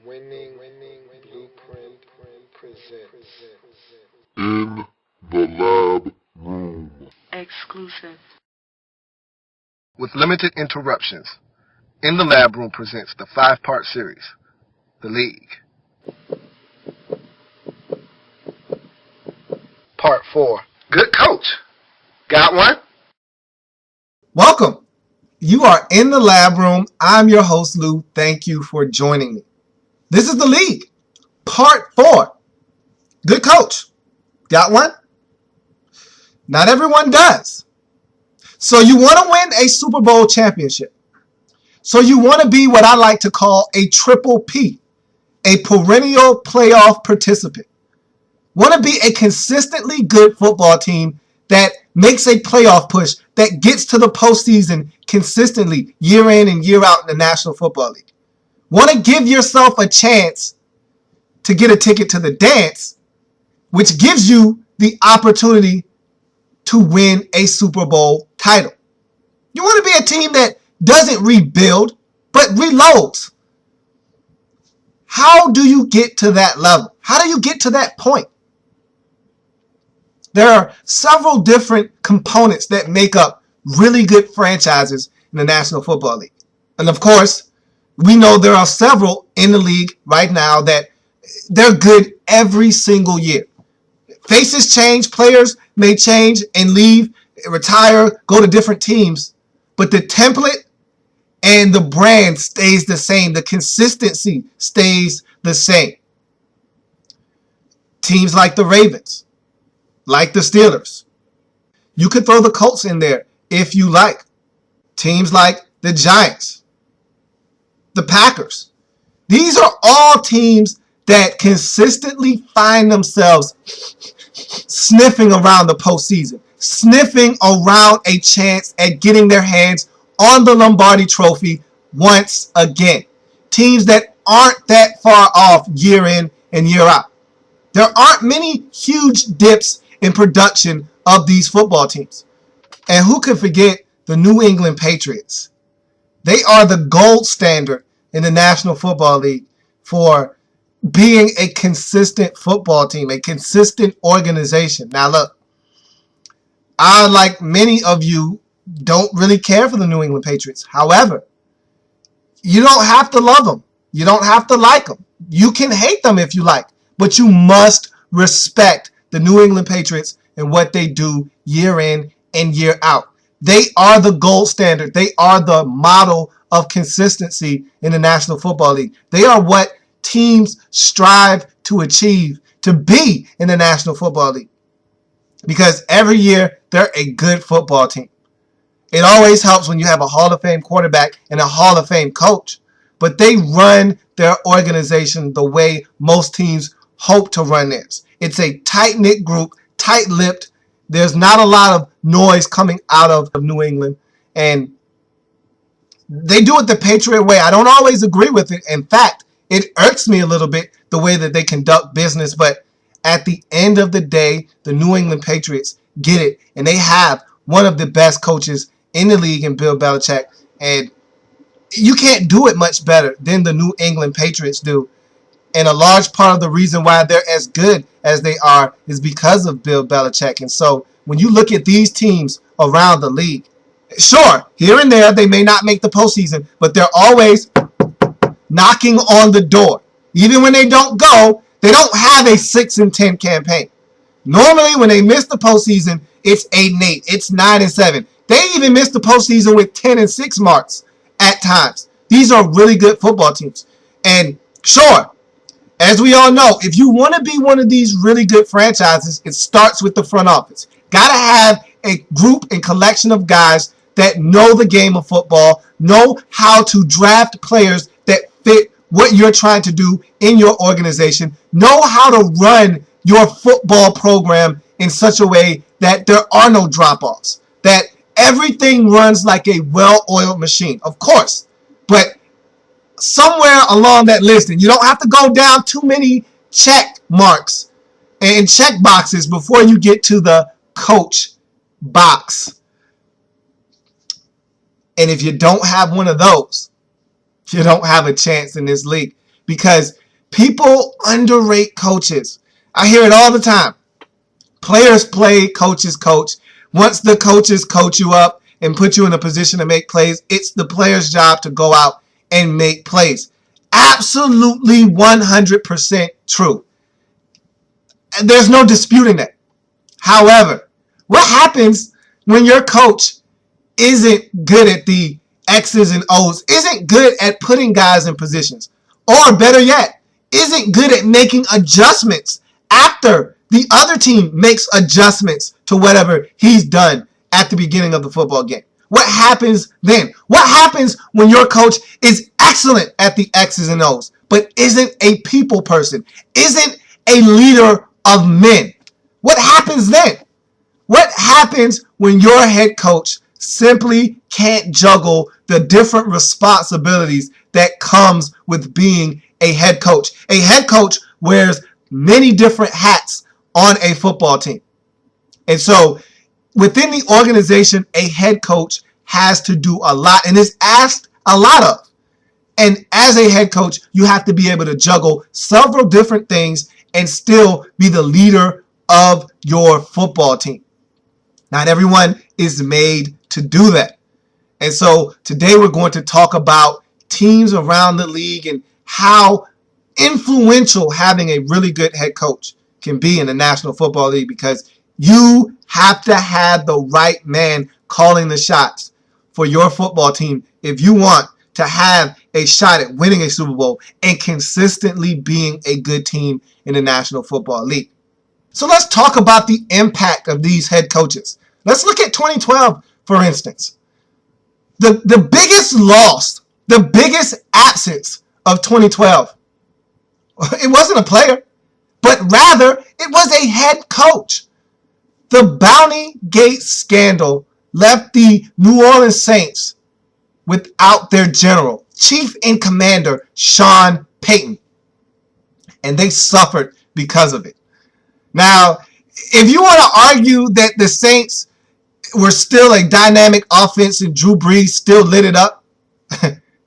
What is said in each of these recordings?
Winning Blueprint presents In the Lab Room. Exclusive. With limited interruptions, In the Lab Room presents the 5-part series, The League. Part 4, Good Coach. Got one? Welcome. You are in the Lab Room. I'm your host, Lou. Thank you for joining me. This is The League, Part 4, Good Coach. Got one? Not everyone does. So you want to win a Super Bowl championship. So you want to be what I like to call a triple P, a perennial playoff participant. Want to be a consistently good football team that makes a playoff push, that gets to the postseason consistently year in and year out in the National Football League. Want to give yourself a chance to get a ticket to the dance, which gives you the opportunity to win a Super Bowl title. You want to be a team that doesn't rebuild, but reloads. How do you get to that level? How do you get to that point? There are several different components that make up really good franchises in the National Football League. And of course, we know there are several in the league right now that they're good every single year. Faces change, players may change and leave, retire, go to different teams, but the template and the brand stays the same. The consistency stays the same. Teams like the Ravens, like the Steelers. You could throw the Colts in there if you like. Teams like the Giants, the Packers. These are all teams that consistently find themselves sniffing around the postseason, sniffing around a chance at getting their hands on the Lombardi Trophy once again. Teams that aren't that far off year in and year out. There aren't many huge dips in production of these football teams. And who could forget the New England Patriots? They are the gold standard in the National Football League for being a consistent football team, a consistent organization. Now look, I, like many of you, don't really care for the New England Patriots. However, you don't have to love them. You don't have to like them. You can hate them if you like, but you must respect the New England Patriots and what they do year in and year out. They are the gold standard. They are the model of consistency in the National Football League. They are what teams strive to achieve, to be in the National Football League. Because every year, they're a good football team. It always helps when you have a Hall of Fame quarterback and a Hall of Fame coach. But they run their organization the way most teams hope to run theirs. It's a tight-knit group, tight-lipped. There's not a lot of noise coming out of New England. And they do it the Patriot way. I don't always agree with it. In fact, it irks me a little bit the way that they conduct business. But at the end of the day, the New England Patriots get it. And they have one of the best coaches in the league in Bill Belichick. And you can't do it much better than the New England Patriots do. And a large part of the reason why they're as good as they are is because of Bill Belichick. And so when you look at these teams around the league, sure, here and there they may not make the postseason, but they're always knocking on the door. Even when they don't go, they don't have a 6-10 campaign. Normally when they miss the postseason, it's 8-8, it's 9-7. They even miss the postseason with 10-6 marks at times. These are really good football teams. And sure, as we all know, if you want to be one of these really good franchises, it starts with the front office. Got to have a group and collection of guys that know the game of football, know how to draft players that fit what you're trying to do in your organization, know how to run your football program in such a way that there are no drop-offs, that everything runs like a well-oiled machine. Of course, but somewhere along that list, and you don't have to go down too many check marks and check boxes before you get to the coach box. And if you don't have one of those, you don't have a chance in this league. because people underrate coaches. I hear it all the time. Players play, coaches coach. Once the coaches coach you up and put you in a position to make plays, it's the player's job to go out and make plays. Absolutely 100% true. There's no disputing that. However, what happens when your coach isn't good at the X's and O's, isn't good at putting guys in positions, or better yet, isn't good at making adjustments after the other team makes adjustments to whatever he's done at the beginning of the football game? What happens then? What happens when your coach is excellent at the X's and O's, but isn't a people person, isn't a leader of men? What happens then? What happens when your head coach simply can't juggle the different responsibilities that comes with being a head coach? A head coach wears many different hats on a football team. And so within the organization, a head coach has to do a lot and is asked a lot of. And as a head coach, you have to be able to juggle several different things and still be the leader of your football team. Not everyone is made to do that. And so today we're going to talk about teams around the league and how influential having a really good head coach can be in the National Football League, because you have to have the right man calling the shots for your football team if you want to have a shot at winning a Super Bowl and consistently being a good team in the National Football League. So let's talk about the impact of these head coaches. Let's look at 2012, for instance. The biggest loss, the biggest absence of 2012, it wasn't a player, but rather it was a head coach. The Bounty Gate scandal left the New Orleans Saints without their general, chief and commander, Sean Payton. And they suffered because of it. Now, if you want to argue that the Saints were still a dynamic offense and Drew Brees still lit it up,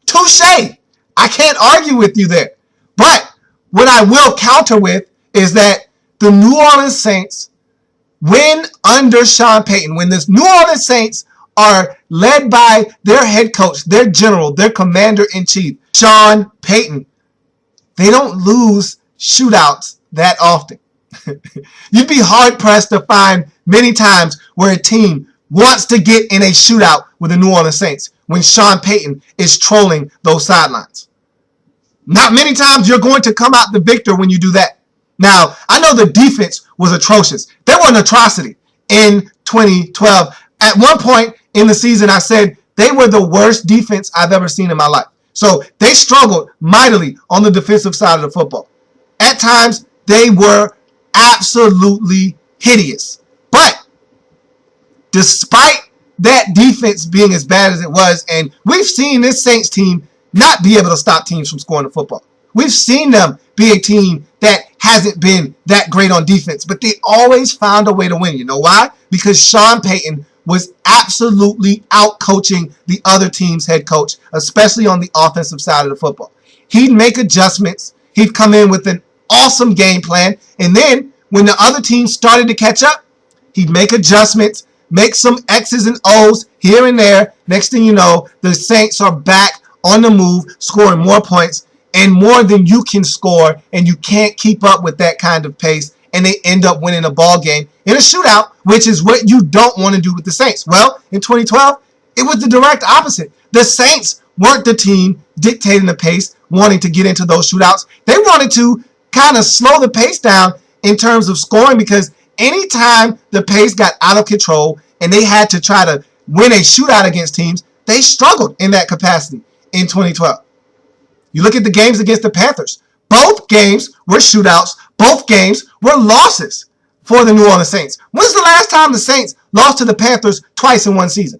touche. I can't argue with you there. But what I will counter with is that the New Orleans Saints, when under Sean Payton, when the New Orleans Saints are led by their head coach, their general, their commander-in-chief, Sean Payton, they don't lose shootouts that often. You'd be hard-pressed to find many times where a team wants to get in a shootout with the New Orleans Saints when Sean Payton is trolling those sidelines. Not many times you're going to come out the victor when you do that. Now, I know the defense was atrocious. There was an atrocity in 2012. At one point in the season, I said they were the worst defense I've ever seen in my life. So they struggled mightily on the defensive side of the football. At times, they were absolutely hideous. But despite that defense being as bad as it was, and we've seen this Saints team not be able to stop teams from scoring the football. We've seen them be a team that hasn't been that great on defense, but they always found a way to win. You know why? Because Sean Payton was absolutely out-coaching the other team's head coach, especially on the offensive side of the football. He'd make adjustments. He'd come in with an awesome game plan, and then when the other team started to catch up, he'd make adjustments, make some X's and O's here and there. Next thing you know, the Saints are back on the move, scoring more points and more than you can score, and you can't keep up with that kind of pace, and they end up winning a ball game in a shootout, which is what you don't want to do with the Saints. Well, in 2012, it was the direct opposite. The Saints weren't the team dictating the pace, wanting to get into those shootouts. They wanted to kind of slow the pace down in terms of scoring, because anytime the pace got out of control and they had to try to win a shootout against teams, they struggled in that capacity in 2012. You look at the games against the Panthers. Both games were shootouts. Both games were losses for the New Orleans Saints. When's the last time the Saints lost to the Panthers twice in one season?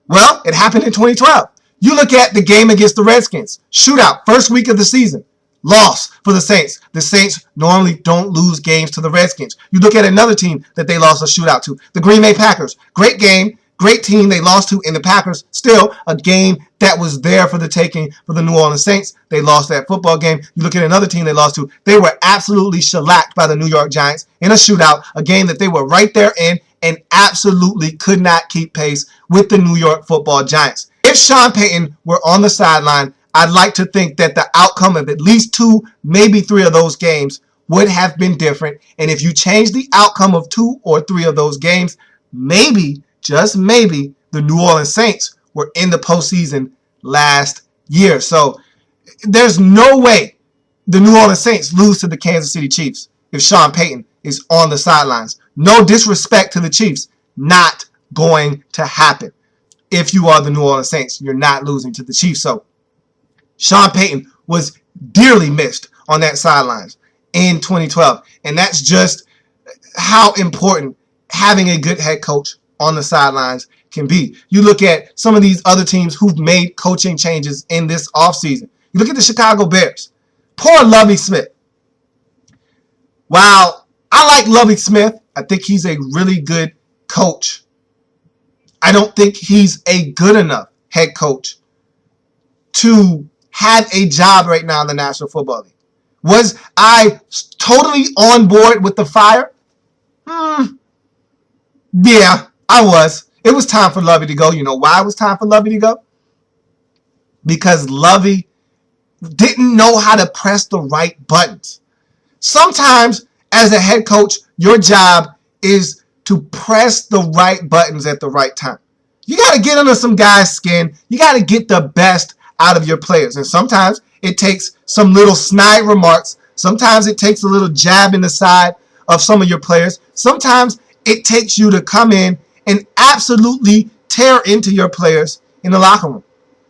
Well, it happened in 2012. You look at the game against the Redskins. Shootout, first week of the season. Loss for the Saints. The Saints normally don't lose games to the Redskins. You look at another team that they lost a shootout to, the Green Bay Packers. Great game. Great team they lost to in the Packers. Still a game that was there for the taking for the New Orleans Saints. They lost that football game. You look at another team they lost to. They were absolutely shellacked by the New York Giants in a shootout, a game that they were right there in and absolutely could not keep pace with the New York football Giants. If Sean Payton were on the sideline, I'd like to think that the outcome of at least 2, maybe 3 of those games would have been different. And if you change the outcome of 2 or 3 of those games, maybe, just maybe, the New Orleans Saints were in the postseason last year. So there's no way the New Orleans Saints lose to the Kansas City Chiefs if Sean Payton is on the sidelines. No disrespect to the Chiefs. Not going to happen. If you are the New Orleans Saints, you're not losing to the Chiefs. So Sean Payton was dearly missed on that sidelines in 2012. And that's just how important having a good head coach on the sidelines can be. You look at some of these other teams who've made coaching changes in this offseason. You look at the Chicago Bears. Poor Lovie Smith. While I like Lovie Smith, I think he's a really good coach. I don't think he's a good enough head coach to have a job right now in the National Football League. Was I totally on board with the fire? Yeah, I was. It was time for Lovie to go. You know why it was time for Lovie to go? Because Lovie didn't know how to press the right buttons. Sometimes, as a head coach, your job is to press the right buttons at the right time. You got to get under some guys' skin. You got to get the best out of your players. And sometimes it takes some little snide remarks. Sometimes it takes a little jab in the side of some of your players. Sometimes it takes you to come in and absolutely tear into your players in the locker room.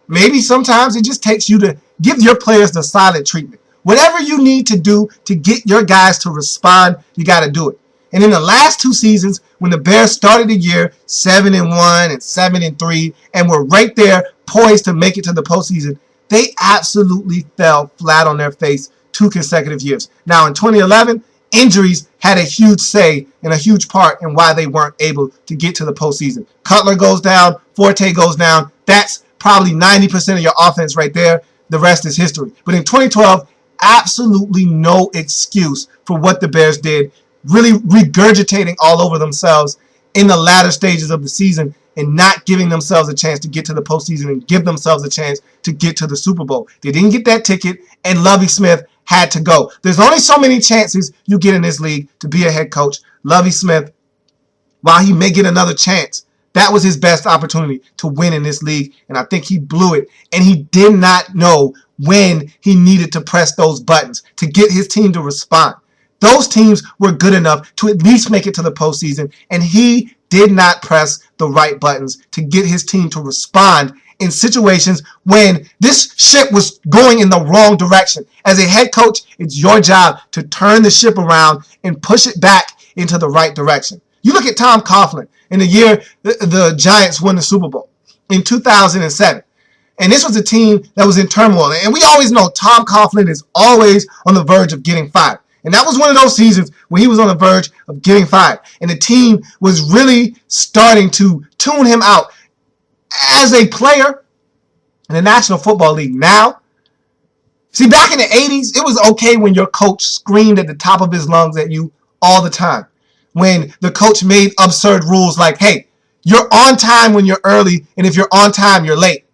Maybe sometimes it just takes you to give your players the silent treatment. Whatever you need to do to get your guys to respond, you got to do it. And in the last 2 seasons, when the Bears started the year 7-1 and 7-3 and were right there poised to make it to the postseason, they absolutely fell flat on their face 2 consecutive years. Now in 2011, injuries had a huge say and a huge part in why they weren't able to get to the postseason. Cutler goes down, Forte goes down. That's probably 90% of your offense right there. The rest is history. But in 2012, absolutely no excuse for what the Bears did, really regurgitating all over themselves in the latter stages of the season and not giving themselves a chance to get to the postseason and give themselves a chance to get to the Super Bowl. They didn't get that ticket, and Lovie Smith had to go. There's only so many chances you get in this league to be a head coach. Lovie Smith, while he may get another chance, that was his best opportunity to win in this league, and I think he blew it, and he did not know when he needed to press those buttons to get his team to respond. Those teams were good enough to at least make it to the postseason, and he did not press the right buttons to get his team to respond in situations when this ship was going in the wrong direction. As a head coach, it's your job to turn the ship around and push it back into the right direction. You look at Tom Coughlin in the year the Giants won the Super Bowl in 2007. And this was a team that was in turmoil. And we always know Tom Coughlin is always on the verge of getting fired. And that was one of those seasons when he was on the verge of getting fired. And the team was really starting to tune him out as a player in the National Football League now. See, back in the 80s, it was okay when your coach screamed at the top of his lungs at you all the time. When the coach made absurd rules like, hey, you're on time when you're early, and if you're on time, you're late.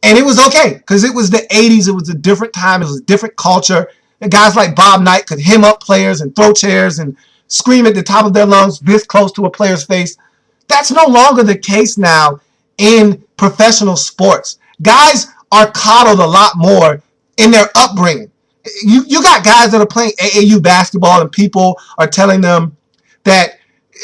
And it was okay because it was the 80s. It was a different time. It was a different culture. And guys like Bob Knight could hem up players and throw chairs and scream at the top of their lungs this close to a player's face. That's no longer the case now in professional sports. Guys are coddled a lot more in their upbringing. You got guys that are playing AAU basketball and people are telling them that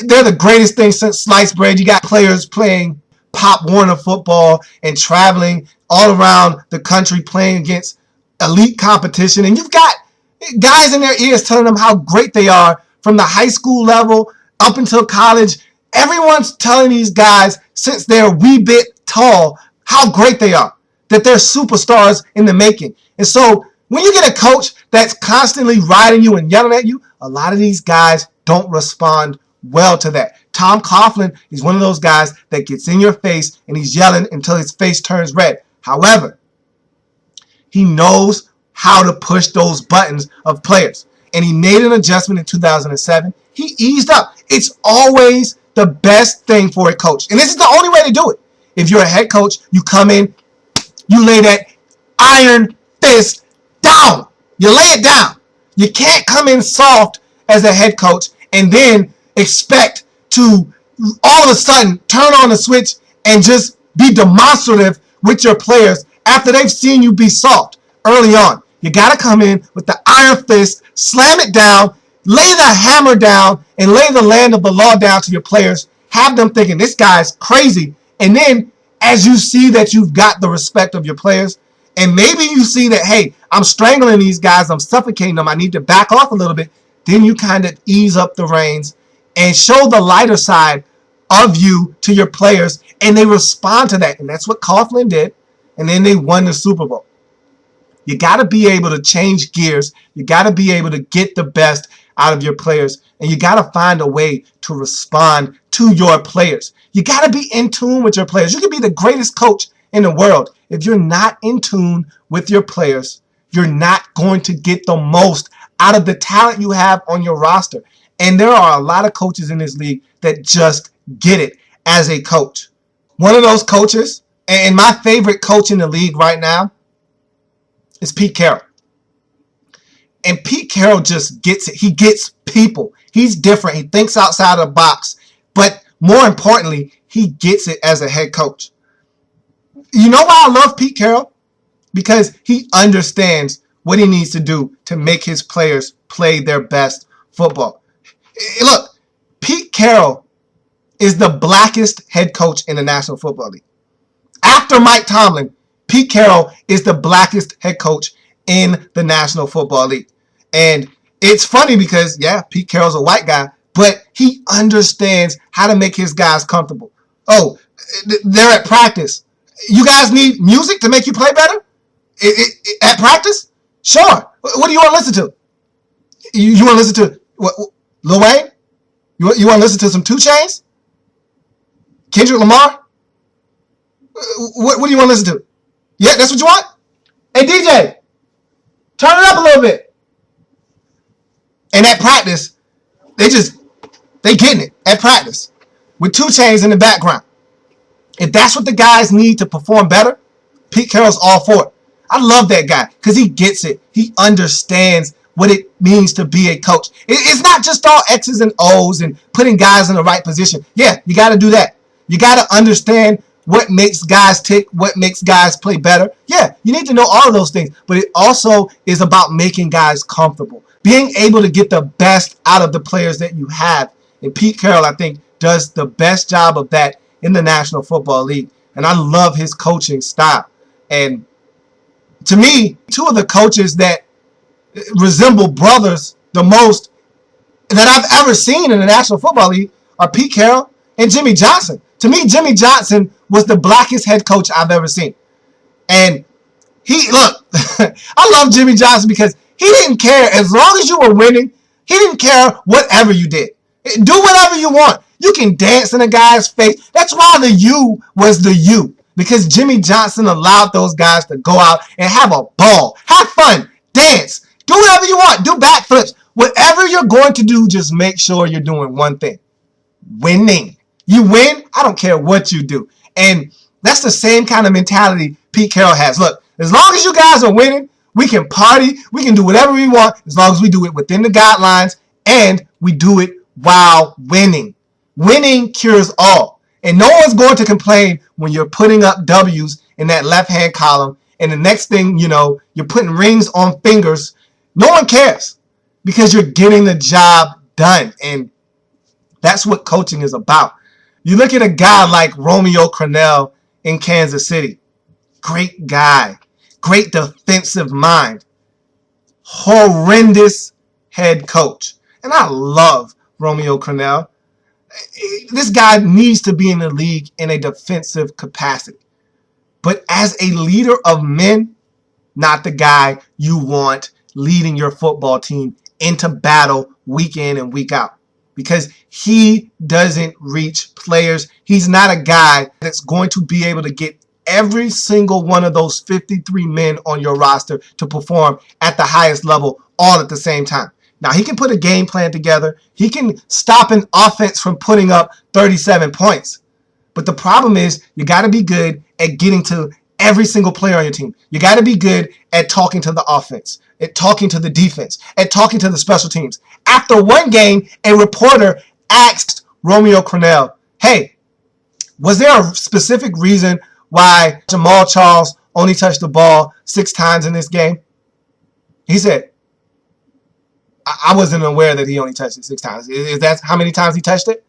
they're the greatest thing since sliced bread. You got players playing Pop Warner football and traveling all around the country playing against elite competition. And you've got guys in their ears telling them how great they are from the high school level up until college. Everyone's telling these guys since they're a wee bit tall how great they are, that they're superstars in the making. And so when you get a coach that's constantly riding you and yelling at you, a lot of these guys don't respond well to that. Tom Coughlin is one of those guys that gets in your face and he's yelling until his face turns red. However, he knows how to push those buttons of players. And he made an adjustment in 2007. He eased up. It's always the best thing for a coach. And this is the only way to do it. If you're a head coach, you come in, you lay that iron fist down. You lay it down. You can't come in soft as a head coach and then expect to all of a sudden turn on the switch and just be demonstrative with your players after they've seen you be soft early on. You got to come in with the iron fist, slam it down, lay the hammer down, and lay the land of the law down to your players. Have them thinking this guy's crazy. And then as you see that you've got the respect of your players, and maybe you see that, hey, I'm strangling these guys, I'm suffocating them, I need to back off a little bit, then you kind of ease up the reins and show the lighter side of you to your players, and they respond to that. And that's what Coughlin did, and then they won the Super Bowl. You got to be able to change gears. You got to be able to get the best out of your players, and you got to find a way to respond to your players. You got to be in tune with your players. You can be the greatest coach in the world. If you're not in tune with your players, you're not going to get the most out of the talent you have on your roster. And there are a lot of coaches in this league that just get it as a coach. One of those coaches, and my favorite coach in the league right now, is Pete Carroll. And Pete Carroll just gets it. He gets people. He's different. He thinks outside of the box. But more importantly, he gets it as a head coach. You know why I love Pete Carroll? Because he understands what he needs to do to make his players play their best football. Look, Pete Carroll is the blackest head coach in the National Football League. After Mike Tomlin, Pete Carroll is the blackest head coach in the National Football League. And it's funny because, yeah, Pete Carroll's a white guy, but he understands how to make his guys comfortable. Oh, they're at practice. You guys need music to make you play better? At practice? Sure. What do you want to listen to? You want to listen to what, Lil Wayne? You want to listen to some 2 Chainz? Kendrick Lamar? What do you want to listen to? Yeah, that's what you want? Hey, DJ, turn it up a little bit. And at practice, they getting it at practice with 2 Chainz in the background. If that's what the guys need to perform better, Pete Carroll's all for it. I love that guy because he gets it. He understands what it means to be a coach. It's not just all X's and O's and putting guys in the right position. Yeah, you got to do that. You got to understand what makes guys tick, what makes guys play better. Yeah, you need to know all of those things. But it also is about making guys comfortable, being able to get the best out of the players that you have. And Pete Carroll, I think, does the best job of that in the National Football League. And I love his coaching style. And to me, 2 of the coaches that resemble brothers the most that I've ever seen in the National Football League are Pete Carroll and Jimmy Johnson. To me, Jimmy Johnson was the blackest head coach I've ever seen. And look, I love Jimmy Johnson because he didn't care. As long as you were winning, he didn't care whatever you did. Do whatever you want. You can dance in a guy's face. That's why the U was the U. Because Jimmy Johnson allowed those guys to go out and have a ball. Have fun. Dance. Do whatever you want. Do backflips. Whatever you're going to do, just make sure you're doing one thing. Winning. You win, I don't care what you do. And that's the same kind of mentality Pete Carroll has. Look, as long as you guys are winning, we can party. We can do whatever we want as long as we do it within the guidelines and we do it while winning. Winning cures all. And no one's going to complain when you're putting up W's in that left-hand column and the next thing you know, you're putting rings on fingers. No one cares because you're getting the job done. And that's what coaching is about. You look at a guy like Romeo Crennel in Kansas City. Great guy. Great defensive mind. Horrendous head coach. And I love Romeo Crennel. This guy needs to be in the league in a defensive capacity. But as a leader of men, not the guy you want leading your football team into battle week in and week out. because he doesn't reach players. He's not a guy that's going to be able to get every single one of those 53 men on your roster to perform at the highest level all at the same time. Now, he can put a game plan together. He can stop an offense from putting up 37 points. But the problem is you got to be good at getting to every single player on your team. You got to be good at talking to the offense, at talking to the defense, at talking to the special teams. After one game, a reporter asked Romeo Crennel, hey, was there a specific reason why Jamal Charles only touched the ball 6 times in this game? He said, I wasn't aware that he only touched it 6 times. Is that how many times he touched it?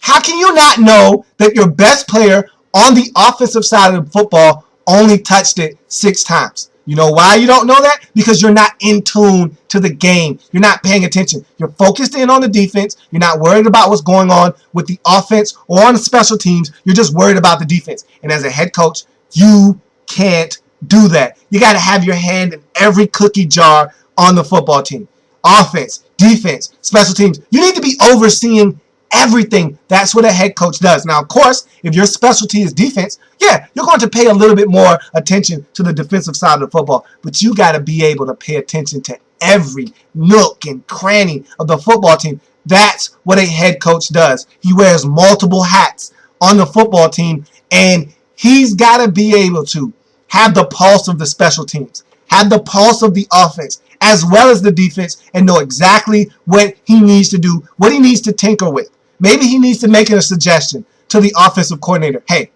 How can you not know that your best player on the offensive side of the football only touched it 6 times? You know why you don't know that? Because you're not in tune to the game. You're not paying attention. You're focused in on the defense. You're not worried about what's going on with the offense or on the special teams. You're just worried about the defense. And as a head coach, you can't do that. You got to have your hand in every cookie jar on the football team. Offense, defense, special teams. You need to be overseeing everything. That's what a head coach does. Now, of course, if your specialty is defense, yeah, you're going to pay a little bit more attention to the defensive side of the football. But you got to be able to pay attention to every nook and cranny of the football team. That's what a head coach does. He wears multiple hats on the football team, and he's got to be able to have the pulse of the special teams, have the pulse of the offense, as well as the defense, and know exactly what he needs to do, what he needs to tinker with. Maybe he needs to make a suggestion to the offensive coordinator. Hey,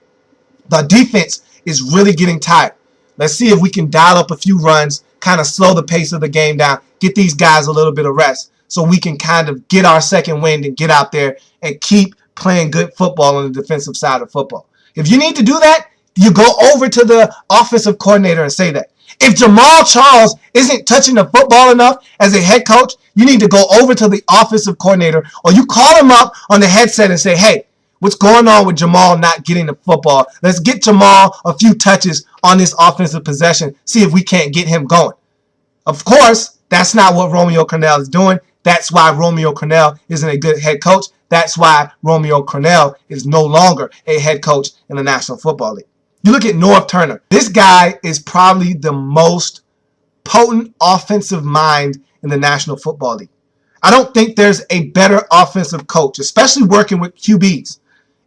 the defense is really getting tired. Let's see if we can dial up a few runs, kind of slow the pace of the game down, get these guys a little bit of rest so we can kind of get our second wind and get out there and keep playing good football on the defensive side of football. If you need to do that, you go over to the offensive coordinator and say that. If Jamal Charles isn't touching the football enough as a head coach, you need to go over to the offensive coordinator, or you call him up on the headset and say, hey, what's going on with Jamal not getting the football? Let's get Jamal a few touches on this offensive possession, see if we can't get him going. Of course, that's not what Romeo Crennel is doing. That's why Romeo Crennel isn't a good head coach. That's why Romeo Crennel is no longer a head coach in the National Football League. You look at Norv Turner. This guy is probably the most potent offensive mind in the National Football League. I don't think there's a better offensive coach, especially working with QBs,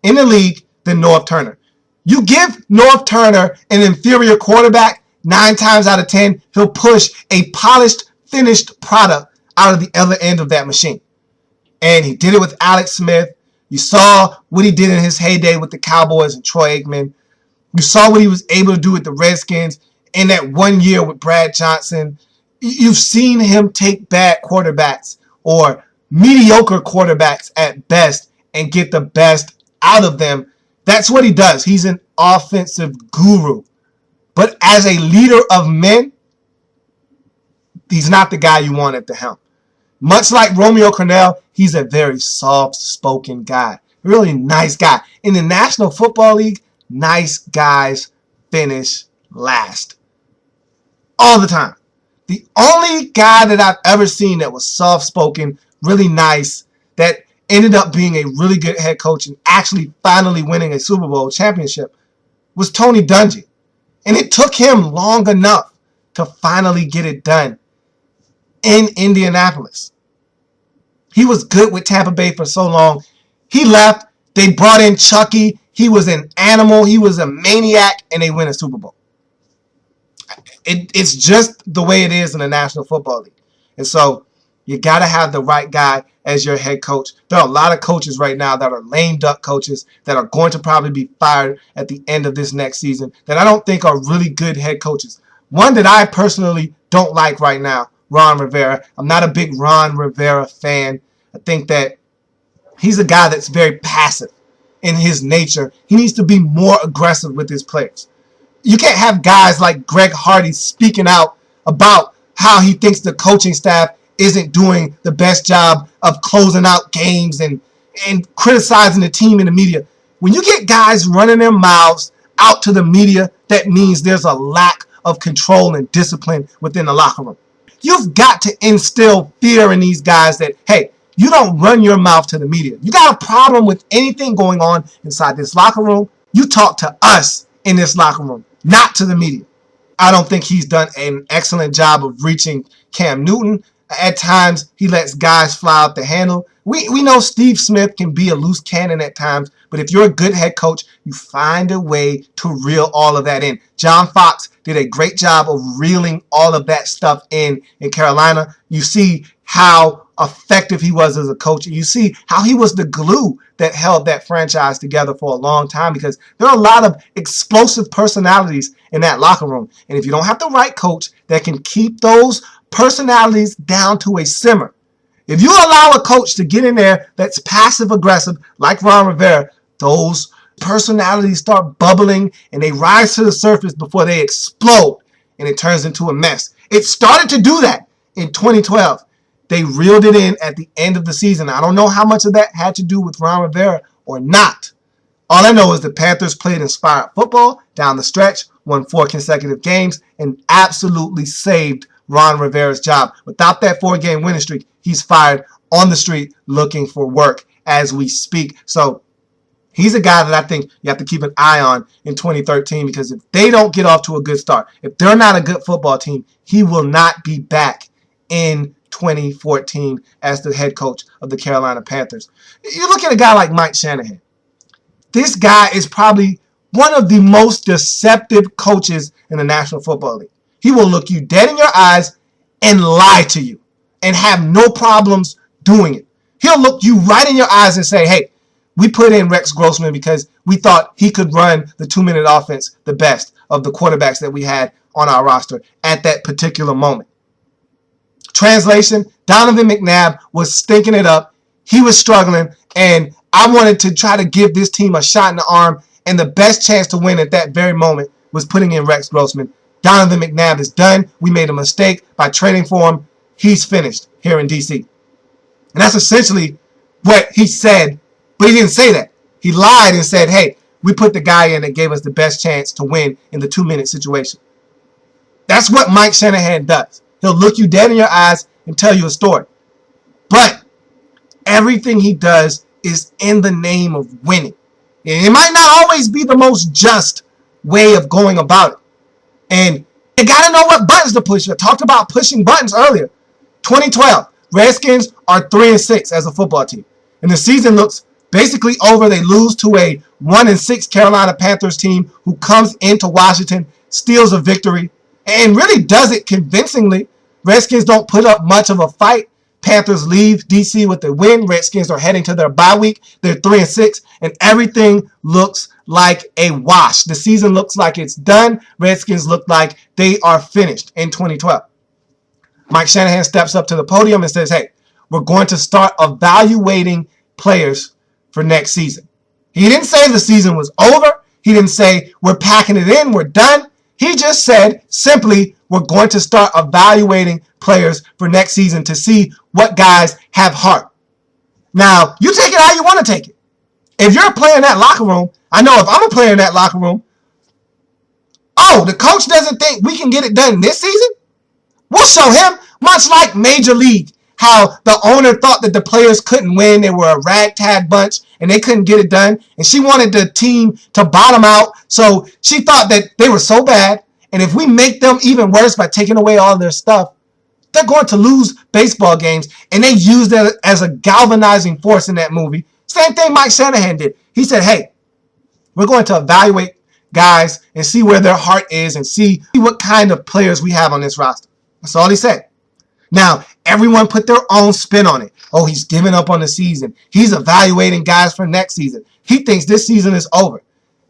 in the league than Norv Turner. You give Norv Turner an inferior quarterback, 9 times out of 10, he'll push a polished, finished product out of the other end of that machine. And he did it with Alex Smith. You saw what he did in his heyday with the Cowboys and Troy Aikman. You saw what he was able to do with the Redskins in that 1 year with Brad Johnson. You've seen him take bad quarterbacks or mediocre quarterbacks at best and get the best out of them. That's what he does. He's an offensive guru. But as a leader of men, he's not the guy you want at the helm. Much like Romeo Crennel, he's a very soft-spoken guy. Really nice guy. In the National Football League, nice guys finish last. All the time. The only guy that I've ever seen that was soft-spoken, really nice, that ended up being a really good head coach and actually finally winning a Super Bowl championship was Tony Dungy. And it took him long enough to finally get it done in Indianapolis. He was good with Tampa Bay for so long. He left. They brought in Chucky. He was an animal. He was a maniac, and they win a Super Bowl. It's just the way it is in the National Football League. And so you got to have the right guy as your head coach. There are a lot of coaches right now that are lame duck coaches that are going to probably be fired at the end of this next season that I don't think are really good head coaches. One that I personally don't like right now, Ron Rivera. I'm not a big Ron Rivera fan. I think that he's a guy that's very passive in his nature. He needs to be more aggressive with his players. You can't have guys like Greg Hardy speaking out about how he thinks the coaching staff isn't doing the best job of closing out games and criticizing the team in the media. When you get guys running their mouths out to the media, that means there's a lack of control and discipline within the locker room. You've got to instill fear in these guys that, hey, You don't run your mouth to the media. You got a problem with anything going on inside this locker room, you talk to us in this locker room, not to the media. I don't think he's done an excellent job of reaching Cam Newton. At times, he lets guys fly out the handle. We know Steve Smith can be a loose cannon at times, but if you're a good head coach, you find a way to reel all of that in. John Fox did a great job of reeling all of that stuff in Carolina. You see how effective he was as a coach. You see how he was the glue that held that franchise together for a long time, because there are a lot of explosive personalities in that locker room. And if you don't have the right coach that can keep those personalities down to a simmer, if you allow a coach to get in there that's passive aggressive like Ron Rivera, those personalities start bubbling and they rise to the surface before they explode and it turns into a mess. It started to do that in 2012. They reeled it in at the end of the season. I don't know how much of that had to do with Ron Rivera or not. All I know is the Panthers played inspired football down the stretch, won 4 consecutive games, and absolutely saved Ron Rivera's job. Without that 4-game winning streak, he's fired on the street looking for work as we speak. So he's a guy that I think you have to keep an eye on in 2013, because if they don't get off to a good start, if they're not a good football team, he will not be back in 2014 as the head coach of the Carolina Panthers. You look at a guy like Mike Shanahan. This guy is probably one of the most deceptive coaches in the National Football League. He will look you dead in your eyes and lie to you and have no problems doing it. He'll look you right in your eyes and say, hey, we put in Rex Grossman because we thought he could run the 2-minute offense the best of the quarterbacks that we had on our roster at that particular moment. Translation, Donovan McNabb was stinking it up. He was struggling, and I wanted to try to give this team a shot in the arm, and the best chance to win at that very moment was putting in Rex Grossman. Donovan McNabb is done. We made a mistake by trading for him. He's finished here in D.C. And that's essentially what he said, but he didn't say that. He lied and said, hey, we put the guy in that gave us the best chance to win in the 2-minute situation. That's what Mike Shanahan does. He'll look you dead in your eyes and tell you a story. But everything he does is in the name of winning. It might not always be the most just way of going about it. And you got to know what buttons to push. I talked about pushing buttons earlier. 2012, Redskins are 3-6 as a football team. And the season looks basically over. They lose to a 1-6 Carolina Panthers team who comes into Washington, steals a victory, and really does it convincingly. Redskins don't put up much of a fight. Panthers leave D.C. with the win. Redskins are heading to their bye week. They're 3-6, and everything looks like a wash. The season looks like it's done. Redskins look like they are finished in 2012. Mike Shanahan steps up to the podium and says, hey, we're going to start evaluating players for next season. He didn't say the season was over. He didn't say we're packing it in, we're done. He just said simply, we're going to start evaluating players for next season to see what guys have heart. Now, you take it how you want to take it. If you're a player in that locker room, I know if I'm a player in that locker room, oh, the coach doesn't think we can get it done this season? We'll show him, much like Major League, how the owner thought that the players couldn't win. They were a ragtag bunch, and they couldn't get it done. And she wanted the team to bottom out, so she thought that they were so bad, and if we make them even worse by taking away all their stuff, they're going to lose baseball games. And they used that as a galvanizing force in that movie. Same thing Mike Shanahan did. He said, hey, we're going to evaluate guys and see where their heart is and see what kind of players we have on this roster. That's all he said. Now, everyone put their own spin on it. Oh, he's giving up on the season. He's evaluating guys for next season. He thinks this season is over.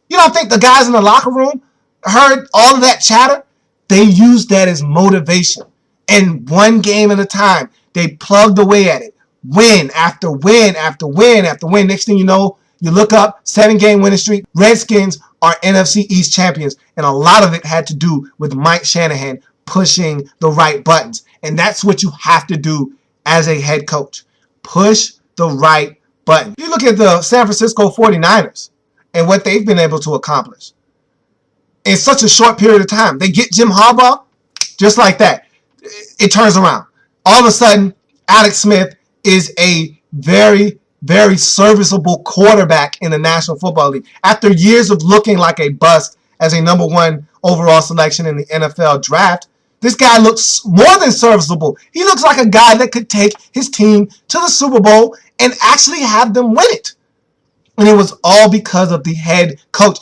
You don't think the guys in the locker room heard all of that chatter? They used that as motivation. And one game at a time, they plugged away at it. Win after win after win after win. Next thing you know, you look up, 7-game winning streak. Redskins are NFC East champions. And a lot of it had to do with Mike Shanahan pushing the right buttons. And that's what you have to do as a head coach. Push the right button. You look at the San Francisco 49ers and what they've been able to accomplish in such a short period of time. They get Jim Harbaugh, just like that. It turns around. All of a sudden, Alex Smith is a very, very serviceable quarterback in the National Football League. After years of looking like a bust as a number 1 overall selection in the NFL draft, this guy looks more than serviceable. He looks like a guy that could take his team to the Super Bowl and actually have them win it. And it was all because of the head coach.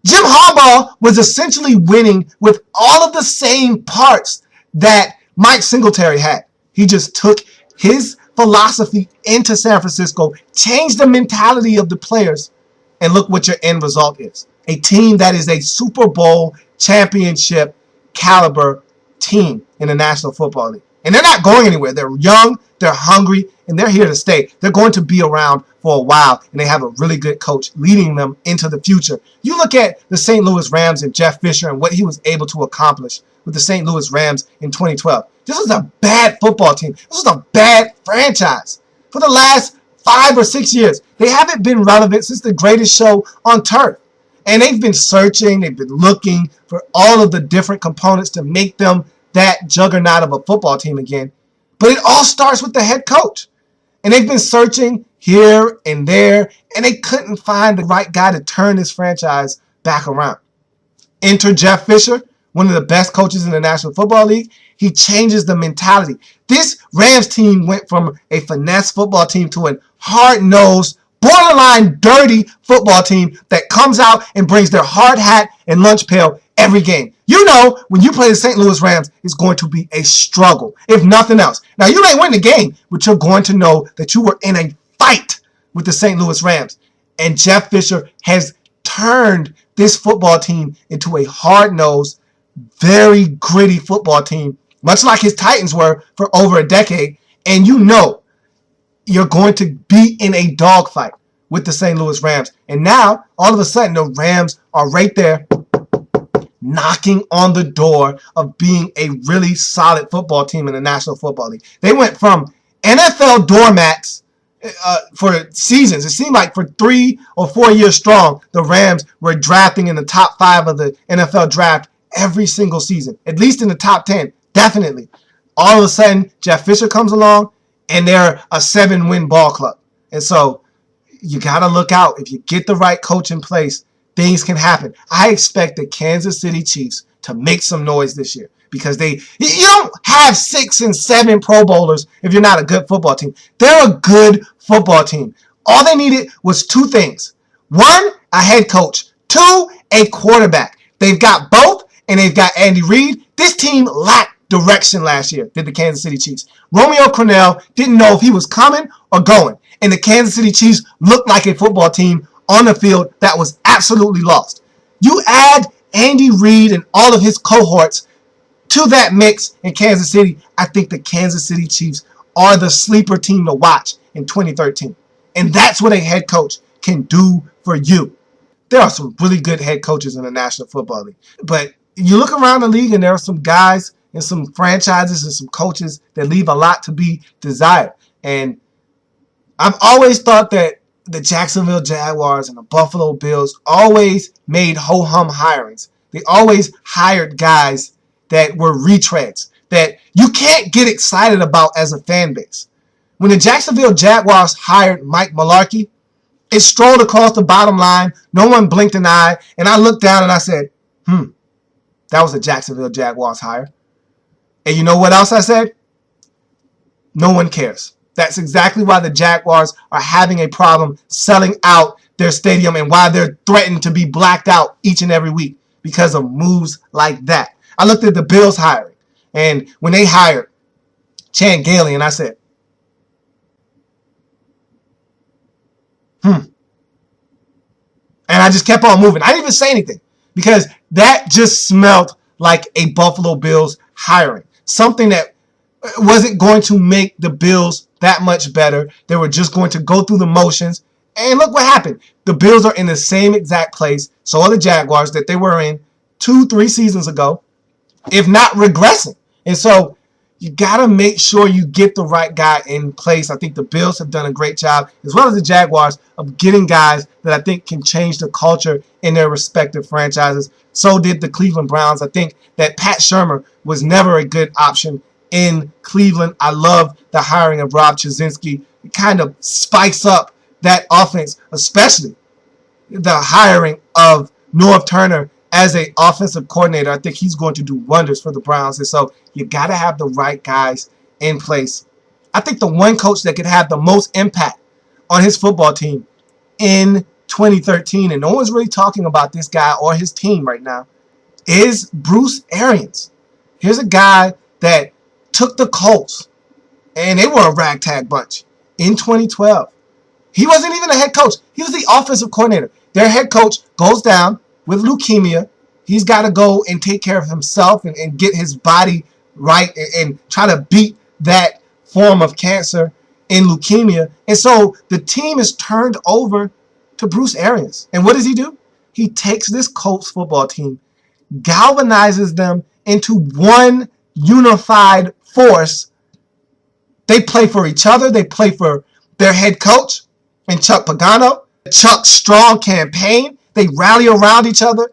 Jim Harbaugh was essentially winning with all of the same parts that Mike Singletary had. He just took his philosophy into San Francisco, changed the mentality of the players, and look what your end result is. A team that is a Super Bowl championship caliber team in the National Football League. And they're not going anywhere. They're young, they're hungry, and they're here to stay. They're going to be around for a while, and they have a really good coach leading them into the future. You look at the St. Louis Rams and Jeff Fisher and what he was able to accomplish with the St. Louis Rams in 2012. This was a bad football team. This was a bad franchise. For the last 5 or 6 years, they haven't been relevant since the greatest show on turf. And they've been searching, they've been looking for all of the different components to make them that juggernaut of a football team again. But it all starts with the head coach. And they've been searching here and there, and they couldn't find the right guy to turn this franchise back around. Enter Jeff Fisher, one of the best coaches in the National Football League. He changes the mentality. This Rams team went from a finesse football team to a hard-nosed, borderline dirty football team that comes out and brings their hard hat and lunch pail every game. You know, when you play the St. Louis Rams, it's going to be a struggle, if nothing else. Now, you may win the game, but you're going to know that you were in a fight with the St. Louis Rams. And Jeff Fisher has turned this football team into a hard-nosed, very gritty football team, much like his Titans were for over a decade. And you know you're going to be in a dogfight with the St. Louis Rams. And now, all of a sudden, the Rams are right there knocking on the door of being a really solid football team in the National Football League. They went from NFL doormats for seasons. It seemed like for 3 or 4 years strong, the Rams were drafting in the top 5 of the NFL draft every single season, at least in the top 10, definitely. All of a sudden, Jeff Fisher comes along, and they're a 7-win ball club. And so you got to look out. If you get the right coach in place, things can happen. I expect the Kansas City Chiefs to make some noise this year because you don't have 6 and 7 Pro Bowlers if you're not a good football team. They're a good football team. All they needed was 2 things. 1, a head coach. 2, a quarterback. They've got both, and they've got Andy Reid. This team lacked direction last year, did the Kansas City Chiefs. Romeo Crennel didn't know if he was coming or going, and the Kansas City Chiefs looked like a football team on the field that was absolutely lost. You add Andy Reid and all of his cohorts to that mix in Kansas City, I think the Kansas City Chiefs are the sleeper team to watch in 2013. And that's what a head coach can do for you. There are some really good head coaches in the National Football League. But you look around the league and there are some guys and some franchises and some coaches that leave a lot to be desired. And I've always thought that the Jacksonville Jaguars and the Buffalo Bills always made ho-hum hirings. They always hired guys that were retreads that you can't get excited about as a fan base. When the Jacksonville Jaguars hired Mike Mularkey, it strolled across the bottom line. No one blinked an eye. And I looked down and I said, that was a Jacksonville Jaguars hire. And you know what else I said? No one cares. That's exactly why the Jaguars are having a problem selling out their stadium and why they're threatened to be blacked out each and every week because of moves like that. I looked at the Bills hiring, and when they hired Chan Gailey, and I said, And I just kept on moving. I didn't even say anything because that just smelled like a Buffalo Bills hiring. Something that wasn't going to make the Bills that much better. They were just going to go through the motions. And look what happened. The Bills are in the same exact place, so are the Jaguars, that they were in 2-3 seasons ago, if not regressing. And so you got to make sure you get the right guy in place. I think the Bills have done a great job, as well as the Jaguars, of getting guys that I think can change the culture in their respective franchises. So did the Cleveland Browns. I think that Pat Shurmur was never a good option in Cleveland. I love the hiring of Rob Chizzinski. kind of spice up that offense, especially the hiring of Norv Turner as an offensive coordinator. I think he's going to do wonders for the Browns. And so you got to have the right guys in place. I think the one coach that could have the most impact on his football team in 2013, and no one's really talking about this guy or his team right now, is Bruce Arians. Here's a guy that took the Colts, and they were a ragtag bunch, in 2012. He wasn't even a head coach. He was the offensive coordinator. Their head coach goes down with leukemia. He's got to go and take care of himself and get his body right and try to beat that form of cancer in leukemia. And so the team is turned over to Bruce Arians. And what does he do? He takes this Colts football team, galvanizes them into one unified force. They play for each other. They play for their head coach and Chuck Pagano. Chuck's strong campaign. They rally around each other,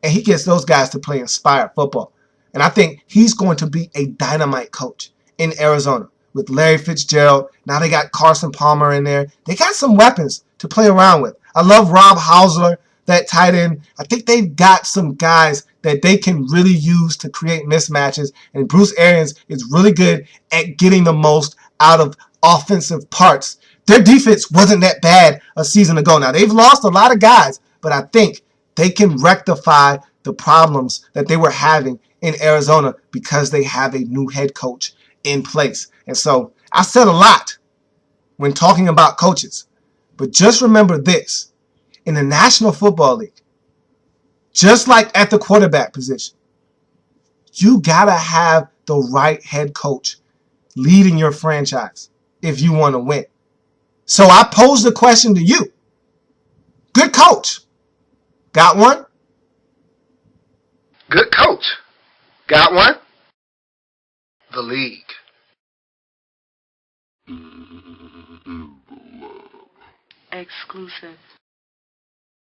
and he gets those guys to play inspired football. And I think he's going to be a dynamite coach in Arizona with Larry Fitzgerald. Now they got Carson Palmer in there. They got some weapons to play around with. I love Rob Hausler, that tight end. I think they've got some guys that they can really use to create mismatches. And Bruce Arians is really good at getting the most out of offensive parts. Their defense wasn't that bad a season ago. Now, they've lost a lot of guys, but I think they can rectify the problems that they were having in Arizona because they have a new head coach in place. And so I said a lot when talking about coaches, but just remember this. In the National Football League, just like at the quarterback position, you got to have the right head coach leading your franchise if you want to win. So I pose the question to you. Good coach. Got one? Good coach. Got one? The league. In the lab. Exclusive.